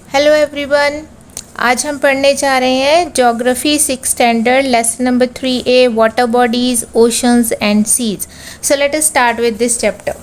Hello everyone. आज हम पढ़ने जा रहे हैं geography 6 standard lesson number 3A water bodies oceans and seas. So let us start with this chapter.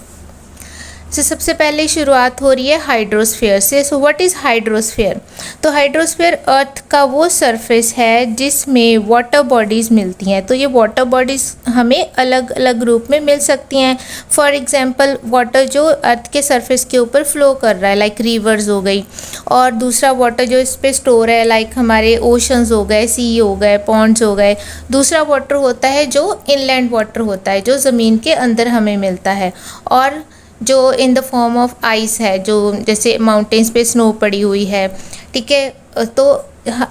सबसे पहले शुरुआत हो रही है हाइड्रोस्फीयर से। So what is hydrosphere? तो हाइड्रोस्फीयर अर्थ का वो सरफेस है जिसमें वाटर बॉडीज़ मिलती हैं। तो ये वाटर बॉडीज़ हमें अलग अलग रूप में मिल सकती हैं। फॉर एग्जांपल वाटर जो अर्थ के सरफेस के ऊपर फ्लो कर रहा है लाइक रिवर्स हो गई, और दूसरा वाटर जो इस पे स्टोर है लाइक हमारे ओशंस हो गए, सी हो गए, पॉन्ड्स हो गए। दूसरा वाटर होता है जो इनलैंड वाटर होता है जो ज़मीन के अंदर हमें मिलता है, और जो in the form of ice है, जो जैसे माउंटेन्स पे स्नो पड़ी हुई है। ठीक है, तो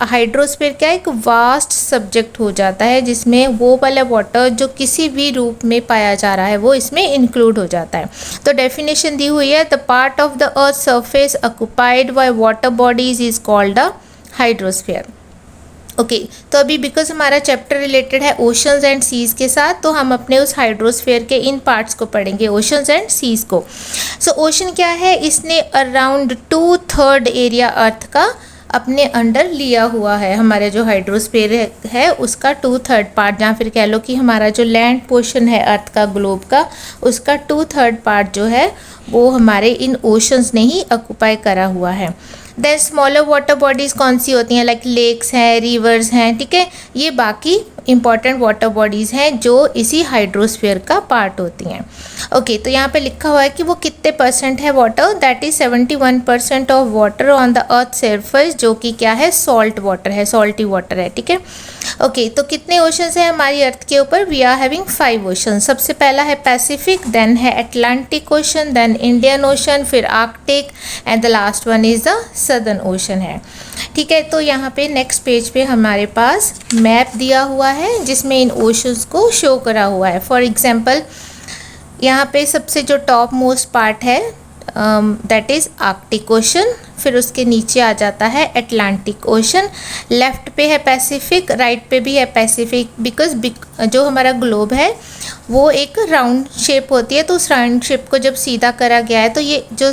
हाइड्रोस्फीयर क्या एक वास्ट सब्जेक्ट हो जाता है जिसमें वो वाला वाटर जो किसी भी रूप में पाया जा रहा है वो इसमें इंक्लूड हो जाता है। तो डेफिनेशन दी हुई है, the part of the earth surface occupied by water bodies is called the hydrosphere. Okay, तो अभी बिकॉज हमारा चैप्टर रिलेटेड है ओशंस एंड सीज के साथ, तो हम अपने उस हाइड्रोस्फीयर के इन पार्ट्स को पढ़ेंगे, ओशंस एंड सीज को। सो ओशन क्या है? इसने अराउंड 2/3 एरिया अर्थ का अपने अंडर लिया हुआ है। हमारे जो हाइड्रोस्फीयर है उसका 2/3 पार्ट, या फिर कह लो कि हमारा जो लैंड पोर्शन है अर्थ का, ग्लोब का, उसका 2/3 पार्ट जो है वो हमारे इन ओशंस ने ही ऑक्यूपाई करा हुआ है। देन स्मॉलर वाटर बॉडीज़ कौन सी होती हैं? लाइक लेक्स हैं, रिवर्स हैं। ठीक है, ये बाकी इंपॉर्टेंट वाटर बॉडीज़ हैं जो इसी हाइड्रोस्फीयर का पार्ट होती हैं। ओके, तो यहाँ पे लिखा हुआ है कि वो कितने परसेंट है water? That is 71% of water on the earth surface, जो कि क्या है? सॉल्ट वाटर है, सॉल्टी वाटर है। ठीक है, ओके, तो कितने ओशंस हैं हमारी अर्थ के ऊपर? We are having 5 ocean. सबसे पहला है पैसिफिक, देन है Atlantic ocean, then Indian ocean, फिर Arctic, and the last one is the southern ocean है। ठीक है, तो यहाँ पे नेक्स्ट पेज पे हमारे पास मैप दिया हुआ है जिसमें इन ओशंस को शो करा हुआ है। फॉर एग्जांपल यहाँ पे सबसे जो टॉप मोस्ट पार्ट है दैट इज़ आर्कटिक ओशन, फिर उसके नीचे आ जाता है अटलांटिक ओशन, लेफ़्ट पे है पैसिफिक, राइट पे भी है पैसिफिक। बिकॉज जो हमारा ग्लोब है वो एक राउंड शेप होती है, तो उस राउंड शेप को जब सीधा करा गया है तो ये जो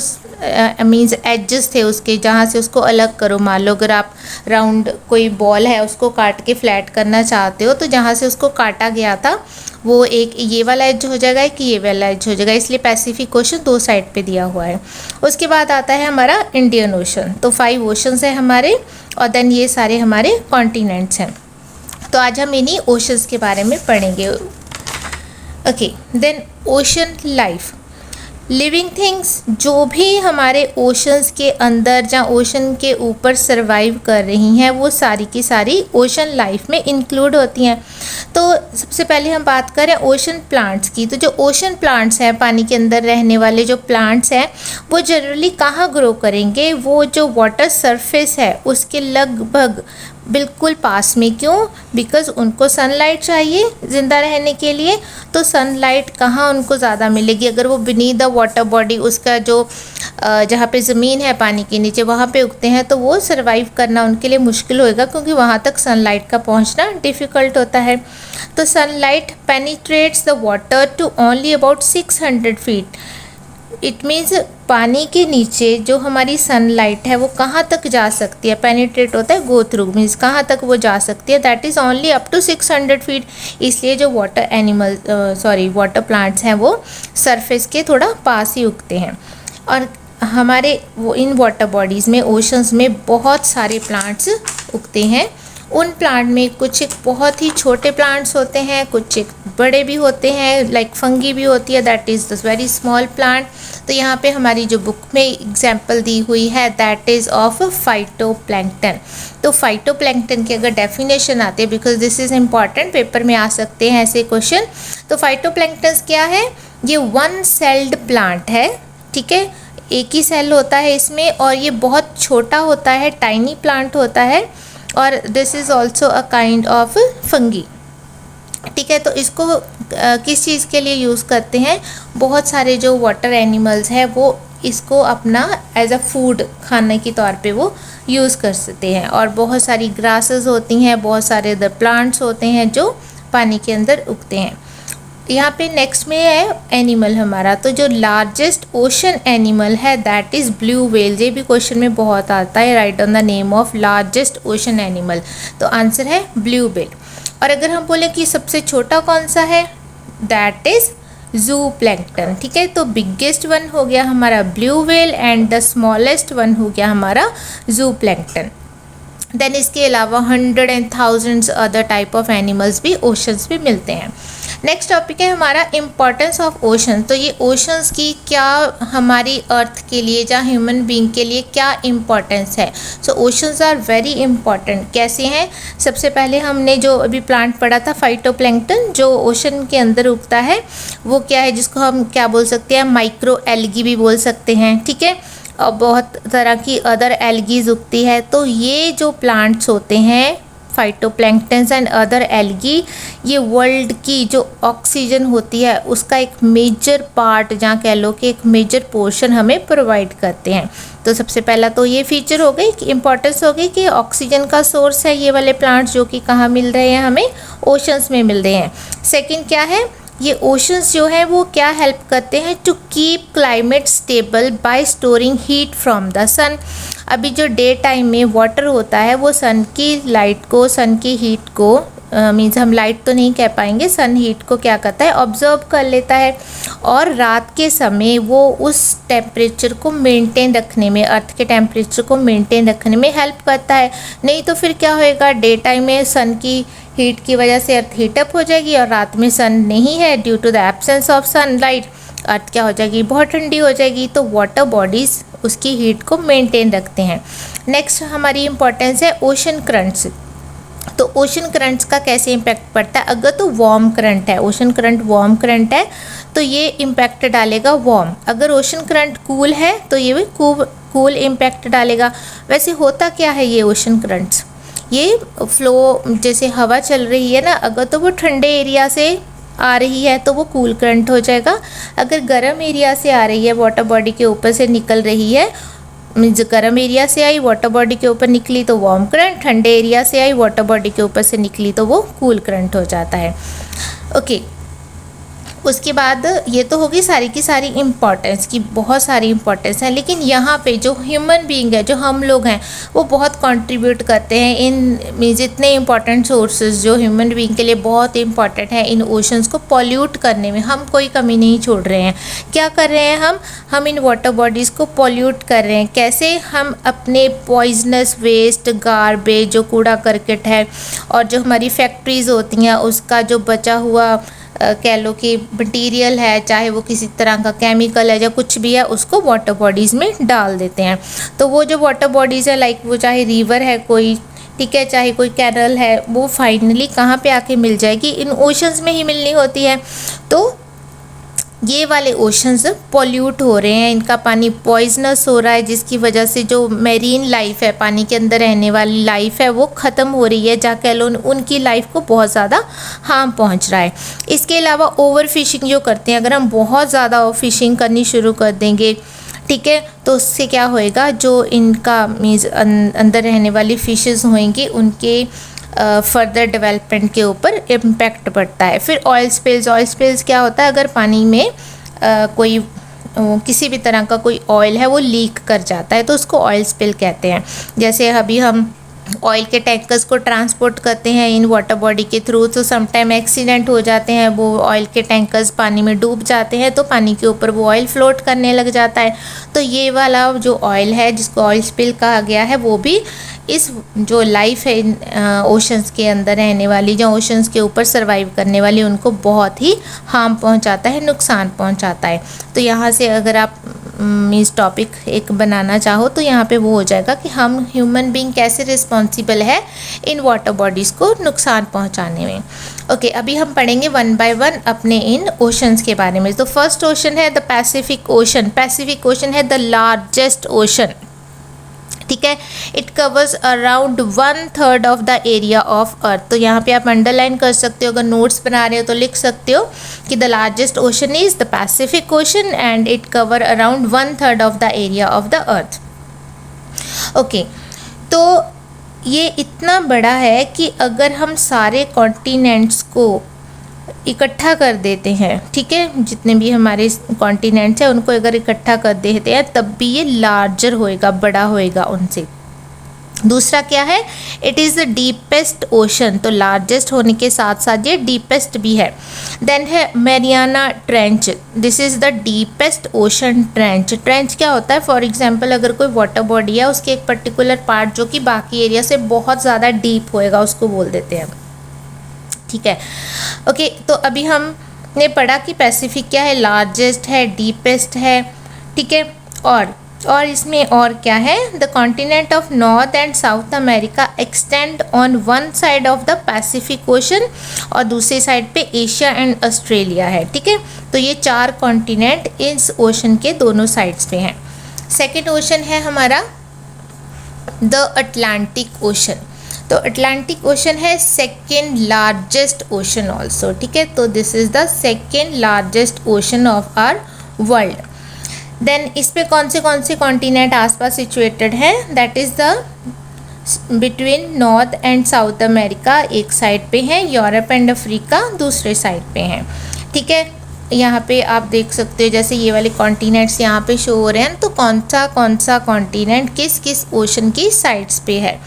मीन्स एजेस थे उसके, जहाँ से उसको अलग करो, मान लो अगर आप राउंड कोई बॉल है उसको काट के फ्लैट करना चाहते हो, तो जहाँ से उसको काटा गया था वो एक ये वाला एज हो जाएगा कि ये वाला एज हो जाएगा, इसलिए पैसिफिक ओशन 2 साइड पे दिया हुआ है। उसके बाद आता है हमारा इंडियन ओशन। तो 5 ओशंस हैं हमारे, और देन ये सारे हमारे कॉन्टिनेंट्स हैं। तो आज हम इन्हीं ओशंस के बारे में पढ़ेंगे। Okay, then ocean life, living things जो भी हमारे ओशंस के अंदर या ओशन के ऊपर सरवाइव कर रही हैं वो सारी की सारी ओशन लाइफ में इंक्लूड होती हैं। तो सबसे पहले हम बात करें ओशन प्लांट्स की। तो जो ओशन प्लांट्स हैं, पानी के अंदर रहने वाले जो प्लांट्स हैं, वो जनरली कहाँ ग्रो करेंगे? वो जो वाटर सरफेस है उसके लगभग बिल्कुल पास में। क्यों? बिकॉज उनको सनलाइट चाहिए ज़िंदा रहने के लिए। तो सनलाइट कहाँ उनको ज़्यादा मिलेगी? अगर वो बीनीथ द वाटर बॉडी, उसका जो जहाँ पे ज़मीन है पानी के नीचे, वहाँ पे उगते हैं, तो वो सर्वाइव करना उनके लिए मुश्किल होएगा क्योंकि वहाँ तक सनलाइट का पहुँचना डिफ़िकल्ट होता है। तो sunlight penetrates the water to only about 600 feet. It means पानी के नीचे जो हमारी सनलाइट है वो कहाँ तक जा सकती है? पेनिट्रेट होता है गो थ्रू, मीन्स कहाँ तक वो जा सकती है? That is only up to 600 feet. इसलिए जो वाटर प्लांट्स हैं वो सरफेस के थोड़ा पास ही उगते हैं। और हमारे वो इन वाटर बॉडीज़ में, ओशंस में बहुत सारे प्लांट्स उगते हैं। उन प्लांट में कुछ एक बहुत ही छोटे प्लांट्स होते हैं, कुछ एक बड़े भी होते हैं, लाइक फंगी भी होती है, that is the very small plant. तो यहाँ पे हमारी जो बुक में एग्जांपल दी हुई है दैट इज़ ऑफ फाइटोप्लैंक्टन। तो फाइटोप्लैंक्टन की अगर डेफिनेशन आती है, because this is important, paper में आ सकते हैं ऐसे क्वेश्चन। तो फाइटोप्लैंक्टन क्या है? ये 1 सेल्ड प्लांट है। ठीक है, एक ही सेल होता है इसमें, और ये बहुत छोटा होता है, टाइनी प्लांट होता है, और this is also a kind of fungi. ठीक है, तो इसको किस चीज़ के लिए यूज़ करते हैं? बहुत सारे जो वाटर एनिमल्स हैं वो इसको अपना एज अ फूड खाने के तौर पे वो यूज़ कर सकते हैं। और बहुत सारी ग्रासेस होती हैं, बहुत सारे अदर प्लांट्स होते हैं जो पानी के अंदर उगते हैं। यहाँ पे नेक्स्ट में है एनिमल हमारा, तो जो लार्जेस्ट ओशन एनिमल है दैट इज़ ब्लू व्हेल। ये भी क्वेश्चन में बहुत आता है, write down the name of largest ocean animal, तो आंसर है ब्लू व्हेल। और अगर हम बोले कि सबसे छोटा कौन सा है, दैट इज़ जू प्लैंकटन। ठीक है, तो बिगेस्ट वन हो गया हमारा blue whale and the smallest one हो गया हमारा जू प्लैंकटन। देन इसके अलावा 100 and thousands other type of animals भी ओशंस में मिलते हैं। नेक्स्ट टॉपिक है हमारा इम्पॉर्टेंस ऑफ ओशंस। तो ये ओशंस की क्या हमारी अर्थ के लिए या ह्यूमन बीइंग के लिए क्या इम्पॉर्टेंस है। सो ओशंस आर वेरी इंपॉर्टेंट। कैसे हैं, सबसे पहले हमने जो अभी प्लांट पढ़ा था फाइटोप्लैंक्टन, जो ओशन के अंदर उगता है वो क्या है, जिसको हम क्या बोल सकते हैं, माइक्रो एल्गी भी बोल सकते हैं। ठीक है, और बहुत तरह की अदर एल्गीज उगती है। तो ये जो प्लांट्स होते हैं फाइटोप्लैंक्टन्स एंड अदर एल्गी, ये वर्ल्ड की जो ऑक्सीजन होती है उसका एक मेजर पार्ट, जहाँ कह लो कि एक मेजर पोर्शन हमें प्रोवाइड करते हैं। तो सबसे पहला तो ये फीचर हो गई कि इम्पोर्टेंस हो गई कि ऑक्सीजन का सोर्स है ये वाले प्लांट्स, जो कि कहाँ मिल रहे हैं, हमें ओशंस में मिल रहे हैं। सेकंड क्या है, ये ओशंस जो है वो क्या हेल्प करते हैं to keep climate stable by storing heat from the sun. अभी जो डे टाइम में वाटर होता है वो सन की लाइट को, सन की हीट को, मीन्स हम लाइट तो नहीं कह पाएंगे, सन हीट को क्या करता है, ऑब्जर्व कर लेता है, और रात के समय वो उस टेम्परेचर को मेंटेन रखने में, अर्थ के टेम्परेचर को मेंटेन रखने में हेल्प करता है। नहीं तो फिर क्या होएगा, डे टाइम में सन की हीट की वजह से अर्थ हीटअप हो जाएगी, और रात में सन नहीं है, due to the absence of sunlight earth क्या हो जाएगी, बहुत ठंडी हो जाएगी। तो वाटर बॉडीज़ उसकी हीट को मेंटेन रखते हैं। नेक्स्ट हमारी इंपॉर्टेंस है ओशन करंट्स। तो ओशन करंट्स का कैसे इम्पैक्ट पड़ता है, अगर तो वार्म करंट है, ओशन करंट वार्म करंट है तो ये इम्पैक्ट डालेगा वार्म। अगर ओशन करंट कूल है तो ये भी कूल इम्पैक्ट डालेगा। वैसे होता क्या है ये ओशन करंट्स, ये फ्लो जैसे हवा चल रही है ना, अगर तो वो ठंडे एरिया से आ रही है तो वो कूल करंट हो जाएगा। अगर गर्म एरिया से आ रही है, वाटर बॉडी के ऊपर से निकल रही है, मीन्स गर्म एरिया से आई वाटर बॉडी के ऊपर निकली तो वार्म करंट, ठंडे एरिया से आई वाटर बॉडी के ऊपर से निकली तो वो कूल करंट हो जाता है। ओके, उसके बाद ये तो होगी सारी की सारी इम्पॉर्टेंस की, बहुत सारी इम्पॉर्टेंस है। लेकिन यहाँ पे जो ह्यूमन बीइंग है, जो हम लोग हैं, वो बहुत कंट्रीब्यूट करते हैं इन मीन्स इतने इम्पॉर्टेंट सोर्सेज जो ह्यूमन बीइंग के लिए बहुत इंपॉर्टेंट है, इन ओशंस को पॉल्यूट करने में हम कोई कमी नहीं छोड़ रहे हैं। क्या कर रहे हैं हम इन वाटर बॉडीज़ को पॉल्यूट कर रहे हैं। कैसे, हम अपने पॉइजनस वेस्ट, गार्बेज, जो कूड़ा करकट है, और जो हमारी फैक्ट्रीज़ होती हैं उसका जो बचा हुआ कह लो कि मटीरियल है, चाहे वो किसी तरह का केमिकल है या कुछ भी है, उसको वाटर बॉडीज़ में डाल देते हैं। तो वो जो वाटर बॉडीज़ है, लाइक वो चाहे रिवर है कोई, ठीक है, चाहे कोई कैनल है, वो फाइनली कहाँ पे आके मिल जाएगी, इन ओशंस में ही मिलनी होती है। तो ये वाले ओशंस पॉल्यूट हो रहे हैं, इनका पानी पॉइजनस हो रहा है, जिसकी वजह से जो मेरीन लाइफ है, पानी के अंदर रहने वाली लाइफ है, वो ख़त्म हो रही है, जा कह लो उनकी लाइफ को बहुत ज़्यादा हार्म पहुंच रहा है। इसके अलावा ओवर फिशिंग जो करते हैं, अगर हम बहुत ज़्यादा फिशिंग करनी शुरू कर देंगे, ठीक है, तो उससे क्या होएगा, जो इनका मीन्स अंदर रहने वाली फिशेस होंगी उनके फर्दर डेवलपमेंट के ऊपर इम्पैक्ट पड़ता है। फिर ऑयल स्पिल्स क्या होता है, अगर पानी में कोई किसी भी तरह का कोई ऑयल है वो लीक कर जाता है तो उसको ऑयल स्पिल कहते हैं। जैसे अभी हम ऑयल के टैंकर्स को ट्रांसपोर्ट करते हैं इन वाटर बॉडी के थ्रू, तो समटाइम एक्सीडेंट हो जाते हैं, वो ऑयल के टैंकर्स पानी में डूब जाते हैं, तो पानी के ऊपर वो ऑयल फ्लोट करने लग जाता है। तो ये वाला जो ऑयल है, जिसको ऑयल स्पिल कहा गया है, वो भी इस जो लाइफ है इन ओशंस के अंदर रहने वाली, जो ओशंस के ऊपर सर्वाइव करने वाली, उनको बहुत ही हार्म पहुंचाता है, नुकसान पहुंचाता है। तो यहाँ से अगर आप इस टॉपिक एक बनाना चाहो तो यहाँ पे वो हो जाएगा कि हम ह्यूमन बीइंग कैसे रिस्पॉन्सिबल है इन वाटर बॉडीज़ को नुकसान पहुँचाने में। ओके, अभी हम पढ़ेंगे वन बाय वन अपने इन ओशंस के बारे में। तो फर्स्ट ओशन है the Pacific ocean. Pacific ocean है द लार्जेस्ट ओशन, ठीक है। It covers around 1/3 of the area of earth. तो यहाँ पे आप अंडरलाइन कर सकते हो, अगर नोट्स बना रहे हो तो लिख सकते हो कि the largest ocean is the Pacific ocean and it cover around 1/3 of the area of the earth. Okay, तो ये इतना बड़ा है कि अगर हम सारे कॉन्टिनेंट्स को इकट्ठा कर देते हैं, ठीक है, जितने भी हमारे कॉन्टिनेंट्स हैं उनको अगर इकट्ठा कर देते हैं तब भी ये लार्जर होएगा, बड़ा होएगा उनसे। दूसरा क्या है, it is the deepest ocean, तो लार्जेस्ट होने के साथ साथ ये डीपेस्ट भी है। देन है Mariana trench, this is the deepest ocean trench. Trench क्या होता है, फॉर एग्जांपल अगर कोई वाटर बॉडी है उसके एक पर्टिकुलर पार्ट जो कि बाकी एरिया से बहुत ज़्यादा डीप होएगा उसको बोल देते हैं, ठीक है। ओके, तो अभी हमने पढ़ा कि पैसिफिक क्या है, लार्जेस्ट है, डीपेस्ट है, ठीक है। और इसमें और क्या है, the continent of north and South America extend on one side of the Pacific ocean और दूसरी साइड पे एशिया एंड ऑस्ट्रेलिया है, ठीक है। तो ये 4 कॉन्टिनेंट इस ओशन के दोनों साइड्स पे हैं। सेकेंड ओशन है हमारा द अटलांटिक ओशन, तो अटलांटिक ओशन है सेकेंड लार्जेस्ट ओशन ऑल्सो, ठीक है। तो this is the second largest ocean of our world. Then इस पे कौन से कॉन्टिनेंट आसपास सिचुएटेड हैं, that is the between North and South America एक साइड पे हैं, यूरोप एंड अफ्रीका दूसरे साइड पे हैं, ठीक है। यहाँ पे आप देख सकते हो जैसे ये वाले कॉन्टिनेंट्स यहाँ पे शो हो रहे हैं, तो कौन सा कॉन्टिनेंट किस किस ओशन की साइड्स पे है,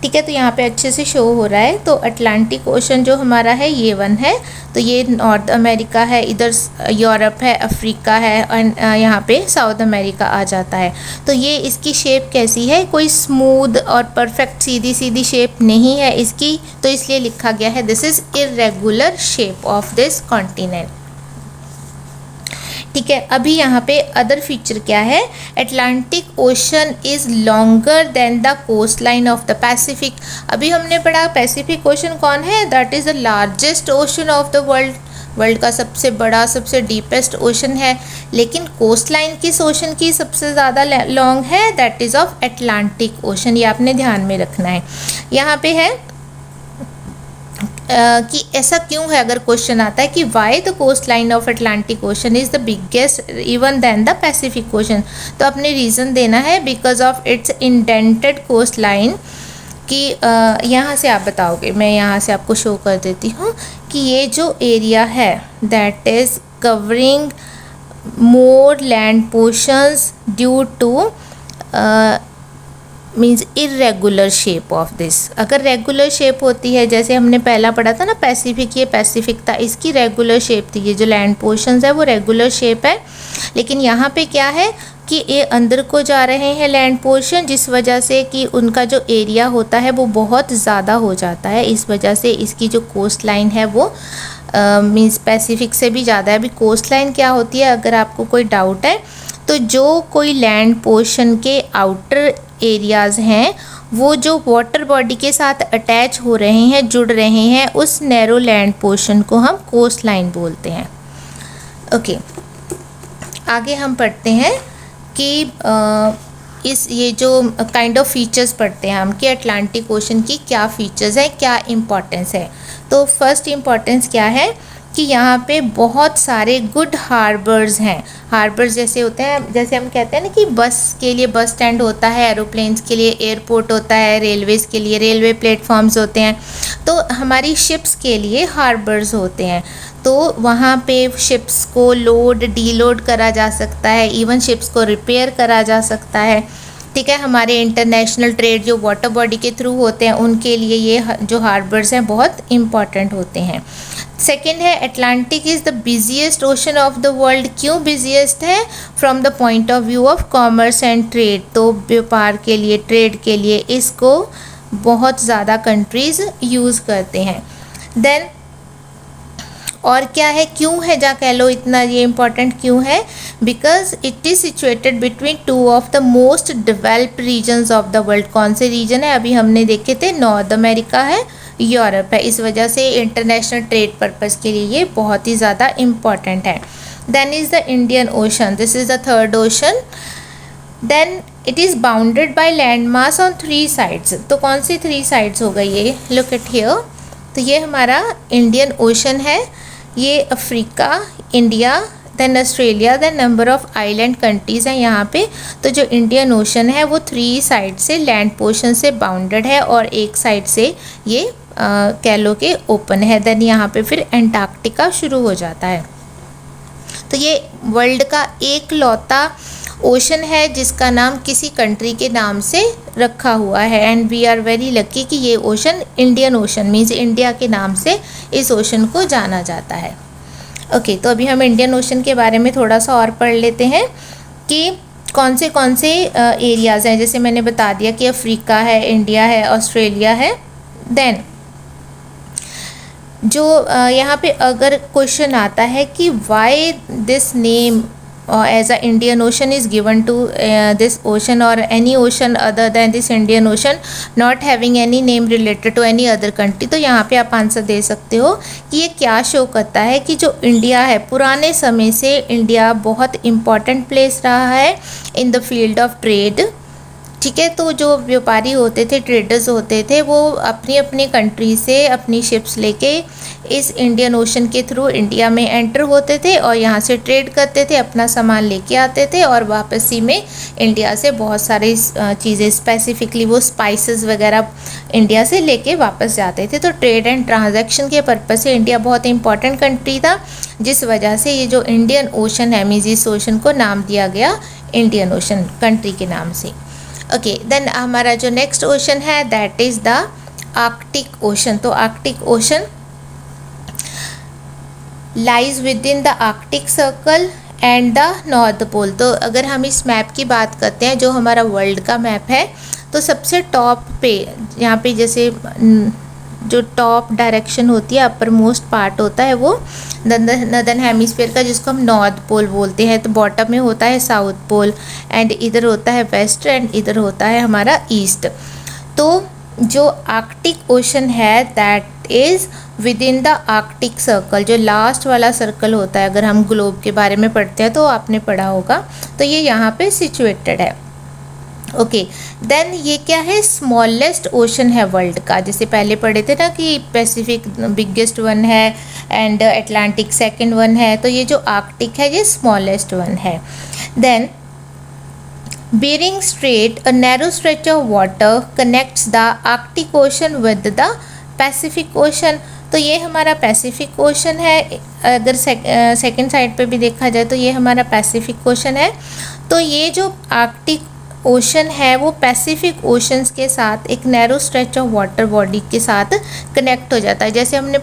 ठीक है। तो यहाँ पे अच्छे से शो हो रहा है। तो अटलांटिक ओशन जो हमारा है ये 1 है, तो ये नॉर्थ अमेरिका है, इधर यूरोप है, अफ्रीका है और यहाँ पे साउथ अमेरिका आ जाता है। तो ये इसकी शेप कैसी है, कोई स्मूथ और परफेक्ट सीधी सीधी शेप नहीं है इसकी, तो इसलिए लिखा गया है this is irregular shape of this continent, ठीक है। अभी यहाँ पे अदर फीचर क्या है, Atlantic ocean is longer than the coast line of the Pacific. अभी हमने पढ़ा पैसिफिक ओशन कौन है, that is the largest ocean of the world का सबसे बड़ा सबसे डीपेस्ट ओशन है, लेकिन कोस्ट लाइन किस ओशन की सबसे ज़्यादा लॉन्ग है, that is of Atlantic ocean. ये आपने ध्यान में रखना है। यहाँ पे है कि ऐसा क्यों है, अगर क्वेश्चन आता है कि why the coast line of Atlantic ocean is the biggest even than the Pacific ocean, तो अपने रीज़न देना है because of its indented coast line. कि यहाँ से आप बताओगे, मैं यहाँ से आपको शो कर देती हूँ कि ये जो एरिया है that is covering more land portions due two means irregular shape of this. अगर रेगुलर शेप होती है, जैसे हमने पहला पढ़ा था ना पैसिफिक, ये पैसिफिक था, इसकी रेगुलर शेप थी, ये जो लैंड पोर्शंस है वो रेगुलर शेप है। लेकिन यहाँ पे क्या है कि ये अंदर को जा रहे हैं लैंड पोर्शन, जिस वजह से कि उनका जो एरिया होता है वो बहुत ज़्यादा हो जाता है, इस वजह से इसकी जो कोस्ट लाइन है वो मीन्स पैसिफिक से भी ज़्यादा है। अभी कोस्ट लाइन क्या होती है, अगर आपको कोई डाउट है तो जो कोई लैंड पोर्शन के आउटर एरियाज़ हैं वो जो वाटर बॉडी के साथ अटैच हो रहे हैं, जुड़ रहे हैं, उस नैरो लैंड पोर्शन को हम कोस्ट लाइन बोलते हैं। ओके, आगे हम पढ़ते हैं कि ये जो काइंड ऑफ फीचर्स पढ़ते हैं हम कि अटलांटिक ओशन की क्या फीचर्स हैं, क्या इम्पोर्टेंस है। तो फर्स्ट इम्पोर्टेंस क्या है कि यहाँ पे बहुत सारे गुड हार्बर्स हैं। हार्बर्स जैसे होते हैं, जैसे हम कहते हैं ना कि बस के लिए बस स्टैंड होता है, एरोप्लेन्स के लिए एयरपोर्ट होता है, रेलवेज़ के लिए रेलवे प्लेटफॉर्म्स होते हैं, तो हमारी शिप्स के लिए हार्बर्स होते हैं। तो वहाँ पे शिप्स को लोड डीलोड करा जा सकता है, इवन शिप्स को रिपेयर करा जा सकता है, ठीक है। हमारे इंटरनेशनल ट्रेड जो वाटर बॉडी के थ्रू होते हैं उनके लिए ये जो हार्बर्स हैं बहुत इम्पॉर्टेंट होते हैं। सेकेंड है Atlantic is the busiest ocean of the world. क्यों बिजिएस्ट है? From the point of view of commerce and trade, तो व्यापार के लिए, ट्रेड के लिए इसको बहुत ज़्यादा कंट्रीज़ यूज़ करते हैं। देन और क्या है, क्यों है, जा कह लो इतना ये इम्पॉर्टेंट क्यों है, because it is situated between 2 of the most developed regions of the world. कौन से रीजन है, अभी हमने देखे थे, नॉर्थ अमेरिका है, यूरोप है, इस वजह से इंटरनेशनल ट्रेड पर्पस के लिए ये बहुत ही ज़्यादा इम्पॉर्टेंट है। Then is the Indian ocean, this is the third ocean. Then it is bounded by land mass on 3 sides. तो कौन सी 3 साइड्स हो गई ये, लुक एट हियर। तो ये हमारा इंडियन ओशन है, ये Africa, India, then Australia, then number of island countries हैं यहाँ पे। तो जो इंडियन ओशन है वो 3 साइड से लैंड पोर्शन से बाउंडेड है और एक साइड से ये कह लो कि ओपन है। देन यहाँ पे फिर एंटार्क्टिका शुरू हो जाता है। तो ये वर्ल्ड का एक लौता ओशन है जिसका नाम किसी कंट्री के नाम से रखा हुआ है, and we are very lucky कि ये ocean Indian ocean means India के नाम से इस ओशन को जाना जाता है। ओके, तो अभी हम इंडियन ओशन के बारे में थोड़ा सा और पढ़ लेते हैं कि कौन से एरियाज़ हैं। जैसे मैंने बता दिया कि अफ्रीका है, इंडिया है, ऑस्ट्रेलिया है। देन जो यहाँ पे अगर क्वेश्चन आता है कि why this name as a Indian ocean is given to this ocean और any ocean other than this Indian ocean not having any name related to any other country, तो यहाँ पे आप आंसर दे सकते हो कि ये क्या शो करता है कि जो इंडिया है, पुराने समय से इंडिया बहुत इम्पॉर्टेंट प्लेस रहा है in the field of trade. ठीक है, तो जो व्यापारी होते थे, ट्रेडर्स होते थे, वो अपनी अपनी कंट्री से अपनी शिप्स लेके इस इंडियन ओशन के थ्रू इंडिया में एंटर होते थे और यहाँ से ट्रेड करते थे, अपना सामान लेके आते थे और वापसी में इंडिया से बहुत सारी चीज़ें, स्पेसिफिकली वो स्पाइसेस वगैरह इंडिया से लेके वापस जाते थे। तो ट्रेड एंड ट्रांजैक्शन के पर्पज़ से इंडिया बहुत इंपॉर्टेंट कंट्री था, जिस वजह से ये जो इंडियन ओशन है मीन्स इस ओशन को नाम दिया गया इंडियन ओशन कंट्री के नाम से। ओके, देन हमारा जो नेक्स्ट ओशन है that is the Arctic ocean. तो Arctic ocean lies within the Arctic circle and the north pole. तो अगर हम इस मैप की बात करते हैं जो हमारा वर्ल्ड का मैप है, तो सबसे टॉप पे यहाँ पे जैसे जो टॉप डायरेक्शन होती है, अपर मोस्ट पार्ट होता है वो नदर्न हेमिस्फीयर का, जिसको हम नॉर्थ पोल बोलते हैं। तो बॉटम में होता है साउथ पोल एंड इधर होता है वेस्ट एंड इधर होता है हमारा ईस्ट। तो जो आर्कटिक ओशन है that is with in the Arctic circle, जो लास्ट वाला सर्कल होता है, अगर हम ग्लोब के बारे में पढ़ते हैं तो आपने पढ़ा होगा, तो ये यहाँ पे सिचुएटेड है। ओके, देन ये क्या है, स्मॉलेस्ट ओशन है वर्ल्ड का। जैसे पहले पढ़े थे ना कि पैसिफिक बिगेस्ट वन है एंड अटलांटिक सेकंड वन है, तो ये जो आर्कटिक है ये स्मॉलेस्ट वन है। Then Bering Strait, a narrow stretch of water, connects the Arctic Ocean with the Pacific Ocean। तो ये हमारा पैसिफिक ओशन है। अगर सेकंड साइड पे भी देखा जाए तो ये हमारा पैसिफिक ओशन है। तो ये जो आर्कटिक ओशन है वो पैसिफिक ओशंस के साथ एक narrow stretch of water body के साथ कनेक्ट हो जाता है। जैसे हमने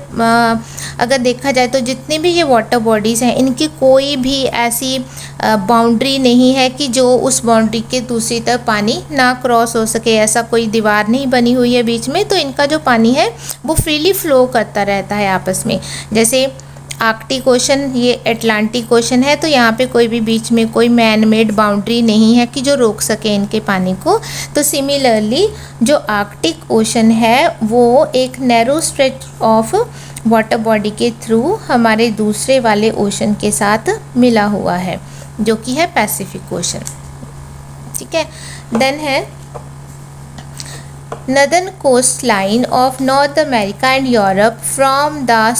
अगर देखा जाए तो जितनी भी ये वाटर बॉडीज़ हैं, इनकी कोई भी ऐसी बाउंड्री नहीं है कि जो उस बाउंड्री के दूसरी तरफ पानी ना क्रॉस हो सके, ऐसा कोई दीवार नहीं बनी हुई है बीच में। तो इनका जो पानी है वो फ्रीली फ्लो करता रहता है आपस में। जैसे आर्कटिक ओशन, ये अटलांटिक ओशन है, तो यहाँ पे कोई भी बीच में कोई मैन मेड बाउंड्री नहीं है कि जो रोक सके इनके पानी को। तो सिमिलरली जो आर्कटिक ओशन है वो एक narrow stretch of water body के थ्रू हमारे दूसरे वाले ओशन के साथ मिला हुआ है, जो कि है पैसिफिक ओशन। ठीक है, देन है northern coast line of North America and Europe from the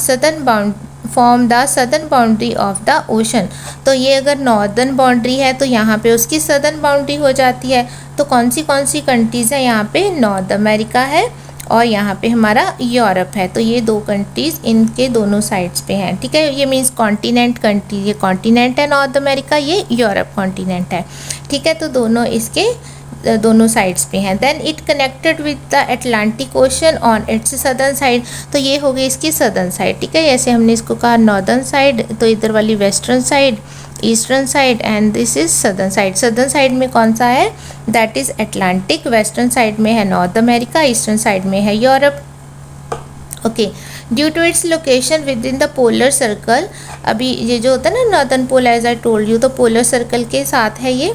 southern boundary of the ocean. तो ये अगर नॉर्दर्न बाउंड्री है तो यहाँ पे उसकी सदर्न बाउंड्री हो जाती है। तो कौन सी कंट्रीज़ है यहाँ पे, नॉर्थ अमेरिका है और यहाँ पे हमारा यूरोप है। तो ये दो कंट्रीज़ इनके दोनों साइड्स पे हैं। ठीक है, ये मीन्स कॉन्टिनेंट कंट्री, ये कॉन्टिनेंट है नॉर्थ अमेरिका, ये यूरोप कॉन्टिनेंट है। ठीक है, तो दोनों इसके दोनों साइड्स पे हैं। Then it connected with the Atlantic ocean on its southern side. तो ये हो गई इसकी सदर्न साइड। ठीक है, जैसे हमने इसको कहा नॉर्दर्न साइड, तो इधर वाली western side, eastern side and this is southern side. Southern side में कौन सा है, that is Atlantic. Western side में है नॉर्थ अमेरिका, ईस्टर्न साइड में है Europe. Okay, due to its location within the polar circle, अभी ये जो होता है ना northern pole, as I told you, तो पोलर सर्कल के साथ है ये।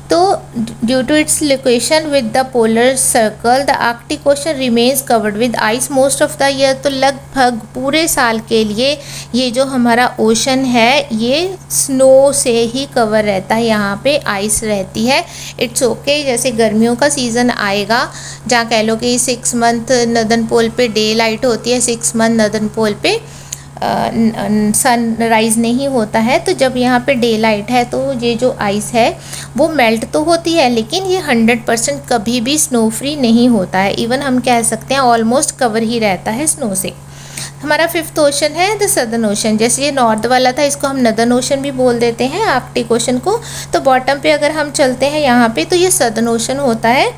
तो due to its location with the polar circle the Arctic ocean remains covered with ice most of the year. तो लगभग पूरे साल के लिए ये जो हमारा ओशन है ये स्नो से ही कवर रहता है, यहाँ पे आइस रहती है। इट्स ओके, जैसे गर्मियों का सीज़न आएगा जहाँ कह लो कि 6 मंथ नदर्न पोल पे डे लाइट होती है, 6 मंथ नदर्न पोल पे सनराइज़ नहीं होता है, तो जब यहाँ पे डे लाइट है तो ये जो आइस है वो मेल्ट तो होती है, लेकिन ये 100% कभी भी स्नो फ्री नहीं होता है। इवन हम कह सकते हैं ऑलमोस्ट कवर ही रहता है स्नो से। हमारा फिफ्थ ओशन है द सदर्न ओशन। जैसे ये नॉर्थ वाला था, इसको हम नदर्न ओशन भी बोल देते हैं, आर्कटिक ओशन को। तो बॉटम पे अगर हम चलते हैं यहाँ पे, तो ये सदर्न ओशन होता है,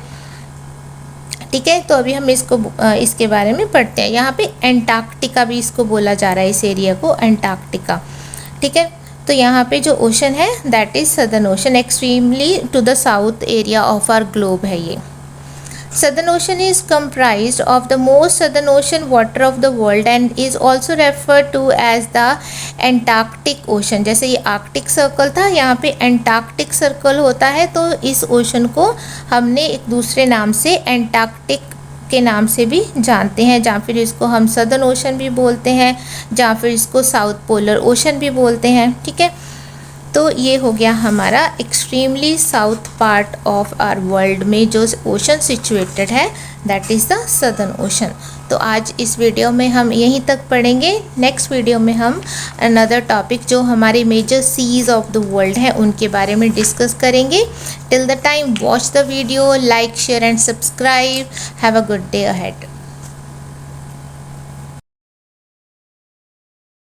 ठीक है। तो अभी हम इसके बारे में पढ़ते हैं। यहाँ पे एंटार्क्टिका भी इसको बोला जा रहा है, इस एरिया को एंटार्क्टिका, ठीक है। तो यहाँ पे जो ओशन है that is southern ocean, extremely to the south area of our globe है ये। Southern Ocean is comprised of the most southern ocean water of the world and is also referred to as the Antarctic Ocean। जैसे ये Arctic circle था, यहाँ पे Antarctic circle होता है, तो इस ओशन को हमने एक दूसरे नाम से एंटार्क्टिक के नाम से भी जानते हैं, जहाँ फिर इसको हम सदर्न ओशन भी बोलते हैं, जहाँ फिर इसको साउथ पोलर ओशन भी बोलते हैं, ठीक है। तो ये हो गया हमारा extremely south part of our world में जो ओशन सिचुएटेड है that is the southern ocean. तो आज इस वीडियो में हम यहीं तक पढ़ेंगे। नेक्स्ट वीडियो में हम अनदर टॉपिक जो हमारे major seas of the world हैं उनके बारे में डिस्कस करेंगे। Till the time watch the video, like share and subscribe. Have a good day ahead.